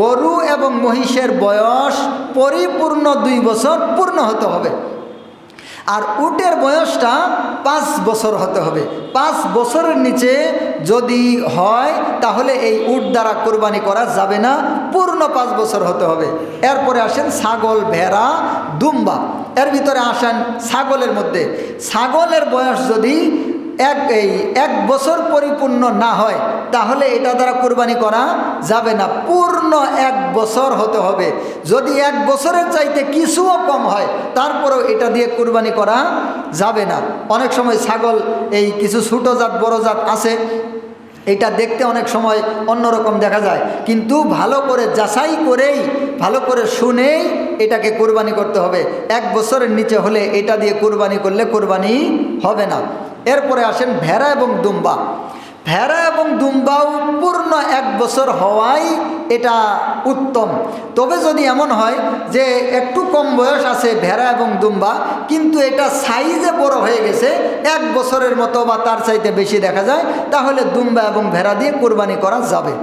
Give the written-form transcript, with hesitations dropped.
গরু এবং মহিষের বয়স পরিপূর্ণ 2 বছর পূর্ণ হতে হবে, আর উটের বয়সটা 5 বছর হতে হবে। 5 বছরের নিচে যদি হয় তাহলে এই উট দ্বারা কোরবানি করা যাবে না, পূর্ণ 5 বছর হতে হবে। এরপরে আসেন ছাগল, ভেড়া, দুম্বা। এর ভিতরে আসেন ছাগলের মধ্যে, ছাগলের বয়স যদি এক বছর পরিপূর্ণ না হয় তাহলে এটা দ্বারা কোরবানি করা যাবে না, পূর্ণ 1 বছর হতে হবে। যদি 1 বছরের চাইতে কিছুও কম হয় তারপরেও এটা দিয়ে কোরবানি করা যাবে না। অনেক সময় ছাগল এই কিছু ছোটো জাত বড় জাত আছে, এটা দেখতে অনেক সময় অন্যরকম দেখা যায়, কিন্তু ভালো করে যাচাই করেই ভালো করে শুনেই এটাকে কোরবানি করতে হবে। 1 বছরের নিচে হলে এটা দিয়ে কোরবানি করলে কোরবানি হবে না। এরপরে আসেন ভেড়া এবং দুম্বা। ভেড়া এবং দুম্বাও পূর্ণ 1 বছর হওয়াই এটা উত্তম। তবে যদি এমন হয় যে একটু কম বয়স আছে ভেড়া এবং দুম্বা, কিন্তু এটা সাইজে বড় হয়ে গেছে, 1 বছরের মতো বা তার চাইতে বেশি দেখা যায়, তাহলে দুম্বা এবং ভেড়া দিয়ে কোরবানি করা যাবে।